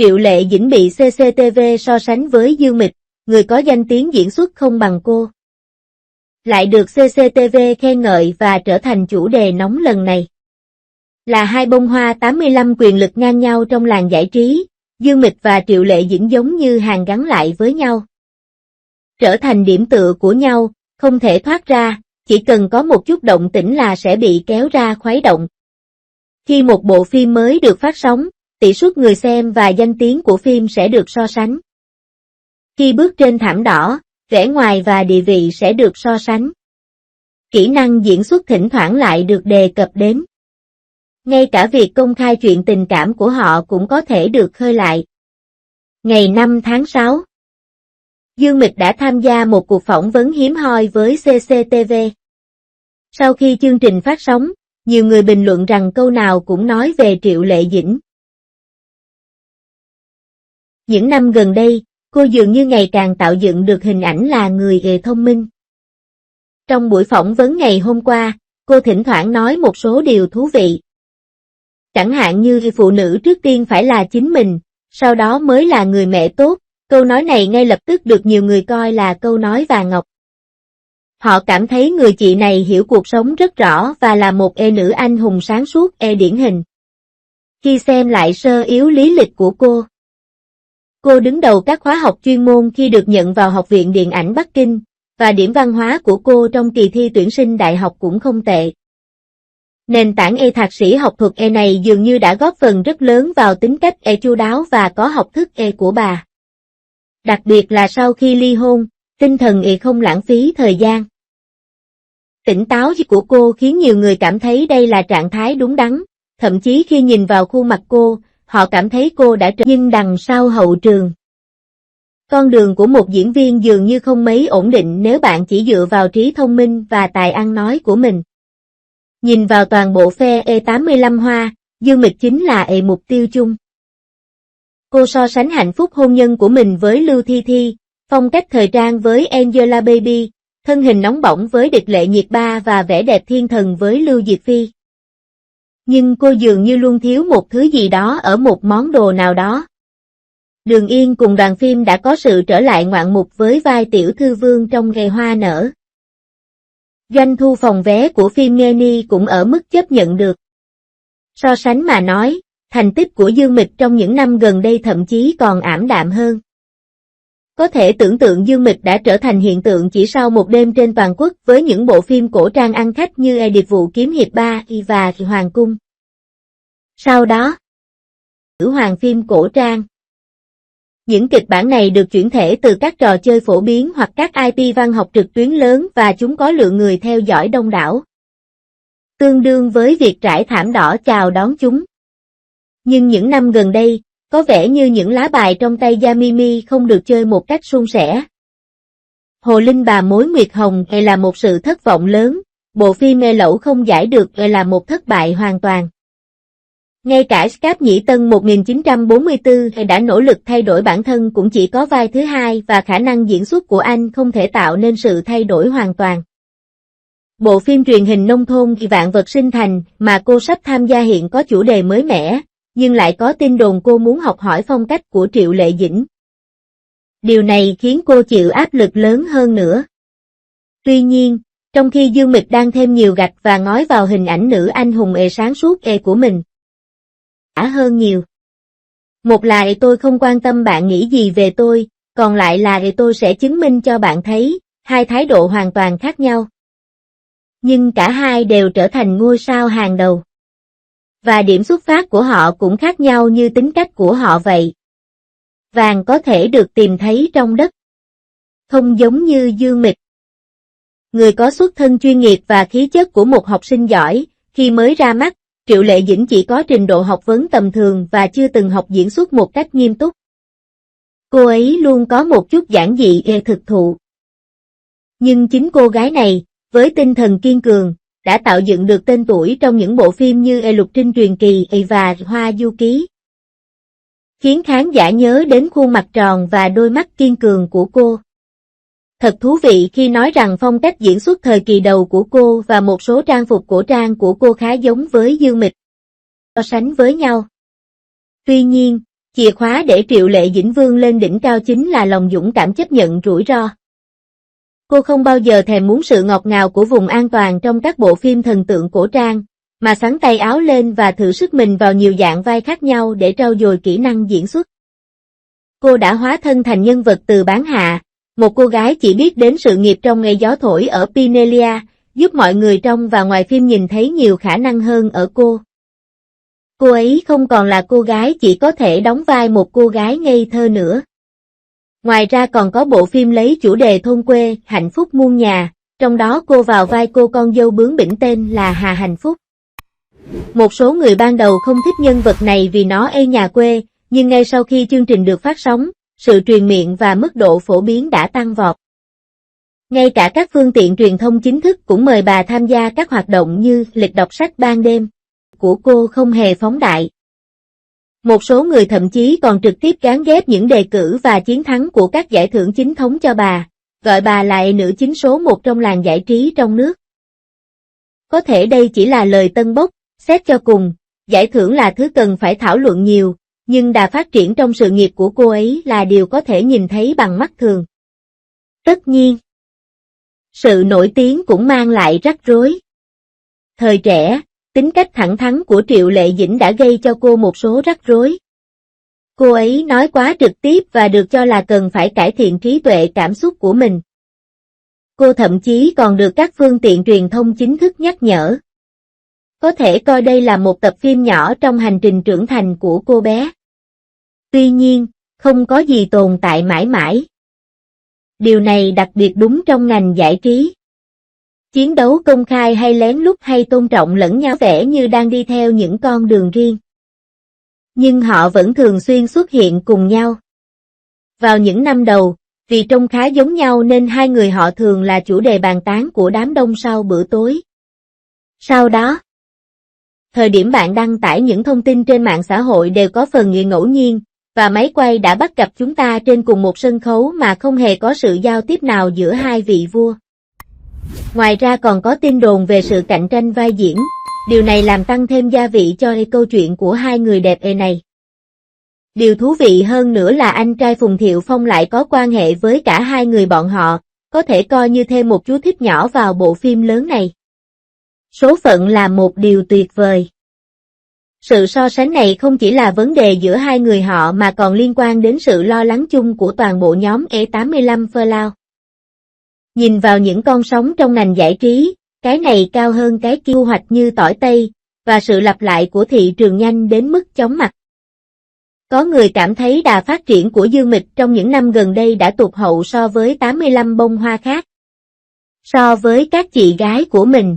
Triệu Lệ Dĩnh bị CCTV so sánh với Dương Mịch, người có danh tiếng diễn xuất không bằng cô. Lại được CCTV khen ngợi và trở thành chủ đề nóng lần này. Là hai bông hoa 85 quyền lực ngang nhau trong làng giải trí, Dương Mịch và Triệu Lệ Dĩnh giống như hàn gắn lại với nhau. Trở thành điểm tựa của nhau, không thể thoát ra, chỉ cần có một chút động tĩnh là sẽ bị kéo ra khuấy động. Khi một bộ phim mới được phát sóng, tỷ suất người xem và danh tiếng của phim sẽ được so sánh. Khi bước trên thảm đỏ, vẻ ngoài và địa vị sẽ được so sánh. Kỹ năng diễn xuất thỉnh thoảng lại được đề cập đến. Ngay cả việc công khai chuyện tình cảm của họ cũng có thể được khơi lại. Ngày 5 tháng 6, Dương Mịch đã tham gia một cuộc phỏng vấn hiếm hoi với CCTV. Sau khi chương trình phát sóng, nhiều người bình luận rằng câu nào cũng nói về Triệu Lệ Dĩnh. Những năm gần đây, cô dường như ngày càng tạo dựng được hình ảnh là người thông minh. Trong buổi phỏng vấn ngày hôm qua, cô thỉnh thoảng nói một số điều thú vị. Chẳng hạn như phụ nữ trước tiên phải là chính mình, sau đó mới là người mẹ tốt, câu nói này ngay lập tức được nhiều người coi là câu nói vàng ngọc. Họ cảm thấy người chị này hiểu cuộc sống rất rõ và là một nữ anh hùng sáng suốt điển hình. Khi xem lại sơ yếu lý lịch của cô đứng đầu các khóa học chuyên môn khi được nhận vào Học viện Điện ảnh Bắc Kinh, và điểm văn hóa của cô trong kỳ thi tuyển sinh đại học cũng không tệ. Nền tảng thạc sĩ học thuật này dường như đã góp phần rất lớn vào tính cách chu đáo và có học thức của bà. Đặc biệt là sau khi ly hôn, tinh thần không lãng phí thời gian. Tỉnh táo của cô khiến nhiều người cảm thấy đây là trạng thái đúng đắn, thậm chí khi nhìn vào khuôn mặt cô, họ cảm thấy cô đã nhưng đằng sau hậu trường. Con đường của một diễn viên dường như không mấy ổn định nếu bạn chỉ dựa vào trí thông minh và tài ăn nói của mình. Nhìn vào toàn bộ phe 85 hoa, Dương Mịch chính là mục tiêu chung. Cô so sánh hạnh phúc hôn nhân của mình với Lưu Thi Thi, phong cách thời trang với Angelababy, thân hình nóng bỏng với Địch Lệ Nhiệt Ba và vẻ đẹp thiên thần với Lưu Diệc Phi. Nhưng cô dường như luôn thiếu một thứ gì đó ở một món đồ nào đó. Đường Yên cùng đoàn phim đã có sự trở lại ngoạn mục với vai tiểu thư vương trong Ngày Hoa Nở. Doanh thu phòng vé của phim Nghê Ni cũng ở mức chấp nhận được. So sánh mà nói, thành tích của Dương Mịch trong những năm gần đây thậm chí còn ảm đạm hơn. Có thể tưởng tượng Dương Mịch đã trở thành hiện tượng chỉ sau một đêm trên toàn quốc với những bộ phim cổ trang ăn khách như Điệp vụ kiếm hiệp 3 và Hoàng cung. Sau đó, Nữ hoàng phim cổ trang. Những kịch bản này được chuyển thể từ các trò chơi phổ biến hoặc các IP văn học trực tuyến lớn và chúng có lượng người theo dõi đông đảo. Tương đương với việc trải thảm đỏ chào đón chúng. Nhưng những năm gần đây, có vẻ như những lá bài trong tay Yamimi không được chơi một cách suôn sẻ. Hồ Linh Bà Mối Nguyệt Hồng là một sự thất vọng lớn, bộ phim lẩu không giải được là một thất bại hoàn toàn. Ngay cả Scap Nhĩ Tân 1944 đã nỗ lực thay đổi bản thân cũng chỉ có vai thứ hai và khả năng diễn xuất của anh không thể tạo nên sự thay đổi hoàn toàn. Bộ phim truyền hình nông thôn Vạn Vật Sinh Thành mà cô sắp tham gia hiện có chủ đề mới mẻ, nhưng lại có tin đồn cô muốn học hỏi phong cách của Triệu Lệ Dĩnh. Điều này khiến cô chịu áp lực lớn hơn nữa. Tuy nhiên, trong khi Dương Mịch đang thêm nhiều gạch và ngói vào hình ảnh nữ anh hùng sáng suốt của mình, hơn nhiều. Một là tôi không quan tâm bạn nghĩ gì về tôi, còn lại là tôi sẽ chứng minh cho bạn thấy, hai thái độ hoàn toàn khác nhau. Nhưng cả hai đều trở thành ngôi sao hàng đầu. Và điểm xuất phát của họ cũng khác nhau như tính cách của họ vậy. Vàng có thể được tìm thấy trong đất. Không giống như Dương Mịch. Người có xuất thân chuyên nghiệp và khí chất của một học sinh giỏi, khi mới ra mắt, Triệu Lệ Dĩnh chỉ có trình độ học vấn tầm thường và chưa từng học diễn xuất một cách nghiêm túc. Cô ấy luôn có một chút giản dị thực thụ. Nhưng chính cô gái này, với tinh thần kiên cường, đã tạo dựng được tên tuổi trong những bộ phim như Lục Trinh Truyền Kỳ và Hoa Du Ký. Khiến khán giả nhớ đến khuôn mặt tròn và đôi mắt kiên cường của cô. Thật thú vị khi nói rằng phong cách diễn xuất thời kỳ đầu của cô và một số trang phục cổ trang của cô khá giống với Dương Mịch. So sánh với nhau. Tuy nhiên, Chìa khóa để Triệu Lệ Dĩnh vươn lên đỉnh cao chính là lòng dũng cảm chấp nhận rủi ro. Cô không bao giờ thèm muốn sự ngọt ngào của vùng an toàn trong các bộ phim thần tượng cổ trang, mà xắn tay áo lên và thử sức mình vào nhiều dạng vai khác nhau để trau dồi kỹ năng diễn xuất. Cô đã hóa thân thành nhân vật từ bán hạ, một cô gái chỉ biết đến sự nghiệp trong ngày gió thổi ở Pinellia, giúp mọi người trong và ngoài phim nhìn thấy nhiều khả năng hơn ở cô. Cô ấy không còn là cô gái chỉ có thể đóng vai một cô gái ngây thơ nữa. Ngoài ra còn có bộ phim lấy chủ đề thôn quê, Hạnh phúc muôn nhà, trong đó cô vào vai cô con dâu bướng bỉnh tên là Hà Hạnh Phúc. Một số người ban đầu không thích nhân vật này vì nó ê nhà quê, nhưng ngay sau khi chương trình được phát sóng, sự truyền miệng và mức độ phổ biến đã tăng vọt. Ngay cả các phương tiện truyền thông chính thức cũng mời bà tham gia các hoạt động như lịch đọc sách ban đêm của cô không hề phóng đại. Một số người thậm chí còn trực tiếp gán ghép những đề cử và chiến thắng của các giải thưởng chính thống cho bà, gọi bà là nữ chính số một trong làng giải trí trong nước. Có thể đây chỉ là lời tân bốc, xét cho cùng, giải thưởng là thứ cần phải thảo luận nhiều, nhưng đà phát triển trong sự nghiệp của cô ấy là điều có thể nhìn thấy bằng mắt thường. Tất nhiên, sự nổi tiếng cũng mang lại rắc rối. Thời trẻ, tính cách thẳng thắn của Triệu Lệ Dĩnh đã gây cho cô một số rắc rối. Cô ấy nói quá trực tiếp và được cho là cần phải cải thiện trí tuệ cảm xúc của mình. Cô thậm chí còn được các phương tiện truyền thông chính thức nhắc nhở. Có thể coi đây là một tập phim nhỏ trong hành trình trưởng thành của cô bé. Tuy nhiên, không có gì tồn tại mãi mãi. Điều này đặc biệt đúng trong ngành giải trí. Chiến đấu công khai hay lén lút hay tôn trọng lẫn nhau vẻ như đang đi theo những con đường riêng. Nhưng họ vẫn thường xuyên xuất hiện cùng nhau. Vào những năm đầu, vì trông khá giống nhau nên hai người họ thường là chủ đề bàn tán của đám đông sau bữa tối. Sau đó, thời điểm bạn đăng tải những thông tin trên mạng xã hội đều có phần ngẫu nhiên, và máy quay đã bắt gặp chúng ta trên cùng một sân khấu mà không hề có sự giao tiếp nào giữa hai vị vua. Ngoài ra còn có tin đồn về sự cạnh tranh vai diễn, điều này làm tăng thêm gia vị cho câu chuyện của hai người đẹp này. Điều thú vị hơn nữa là anh trai Phùng Thiệu Phong lại có quan hệ với cả hai người bọn họ, có thể coi như thêm một chú thích nhỏ vào bộ phim lớn này. Số phận là một điều tuyệt vời. Sự so sánh này không chỉ là vấn đề giữa hai người họ mà còn liên quan đến sự lo lắng chung của toàn bộ nhóm E85 Furlao. Nhìn vào những con sóng trong ngành giải trí, cái này cao hơn cái kia thu hoạch như tỏi tây, và sự lặp lại của thị trường nhanh đến mức chóng mặt. Có người cảm thấy đà phát triển của Dương Mịch trong những năm gần đây đã tụt hậu so với 85 bông hoa khác. So với các chị gái của mình,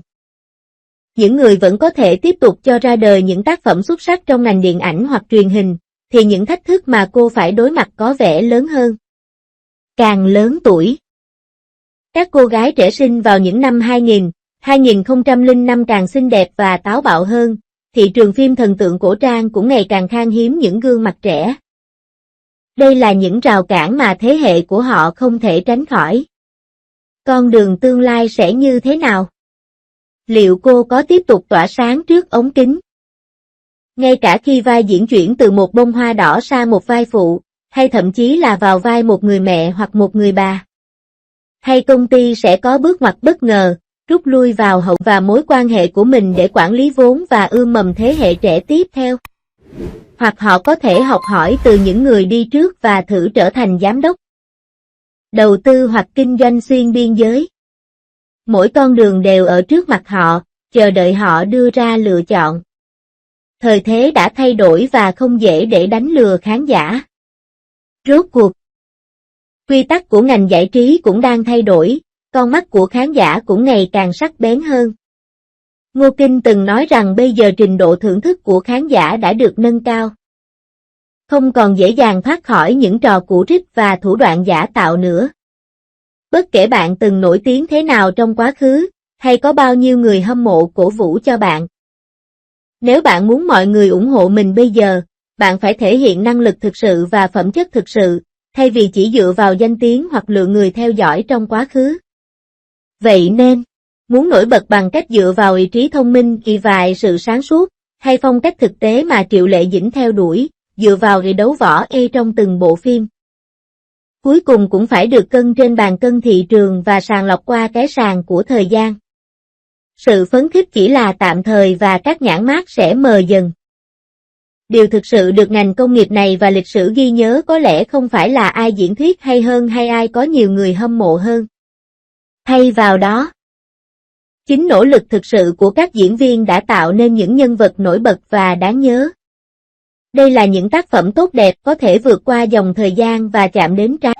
những người vẫn có thể tiếp tục cho ra đời những tác phẩm xuất sắc trong ngành điện ảnh hoặc truyền hình, thì những thách thức mà cô phải đối mặt có vẻ lớn hơn. Càng lớn tuổi, các cô gái trẻ sinh vào những năm 2000, 2005 càng xinh đẹp và táo bạo hơn, thị trường phim thần tượng cổ trang cũng ngày càng khan hiếm những gương mặt trẻ. Đây là những rào cản mà thế hệ của họ không thể tránh khỏi. Con đường tương lai sẽ như thế nào? Liệu cô có tiếp tục tỏa sáng trước ống kính? Ngay cả khi vai diễn chuyển từ một bông hoa đỏ sang một vai phụ, hay thậm chí là vào vai một người mẹ hoặc một người bà. Hay công ty sẽ có bước ngoặt bất ngờ, rút lui vào hậu và mối quan hệ của mình để quản lý vốn và ươm mầm thế hệ trẻ tiếp theo. Hoặc họ có thể học hỏi từ những người đi trước và thử trở thành giám đốc, đầu tư hoặc kinh doanh xuyên biên giới. Mỗi con đường đều ở trước mặt họ, chờ đợi họ đưa ra lựa chọn. Thời thế đã thay đổi và không dễ để đánh lừa khán giả. Rốt cuộc, quy tắc của ngành giải trí cũng đang thay đổi, con mắt của khán giả cũng ngày càng sắc bén hơn. Ngô Kinh từng nói rằng bây giờ trình độ thưởng thức của khán giả đã được nâng cao. Không còn dễ dàng thoát khỏi những trò cũ rích và thủ đoạn giả tạo nữa. Bất kể bạn từng nổi tiếng thế nào trong quá khứ, hay có bao nhiêu người hâm mộ cổ vũ cho bạn. Nếu bạn muốn mọi người ủng hộ mình bây giờ, bạn phải thể hiện năng lực thực sự và phẩm chất thực sự, thay vì chỉ dựa vào danh tiếng hoặc lượng người theo dõi trong quá khứ. Vậy nên, muốn nổi bật bằng cách dựa vào ý trí thông minh, y vài sự sáng suốt, hay phong cách thực tế mà Triệu Lệ Dĩnh theo đuổi, dựa vào đấu võ trong từng bộ phim. Cuối cùng cũng phải được cân trên bàn cân thị trường và sàng lọc qua cái sàng của thời gian. Sự phấn khích chỉ là tạm thời và các nhãn mác sẽ mờ dần. Điều thực sự được ngành công nghiệp này và lịch sử ghi nhớ có lẽ không phải là ai diễn thuyết hay hơn hay ai có nhiều người hâm mộ hơn. Thay vào đó, chính nỗ lực thực sự của các diễn viên đã tạo nên những nhân vật nổi bật và đáng nhớ. Đây là những tác phẩm tốt đẹp có thể vượt qua dòng thời gian và chạm đến trái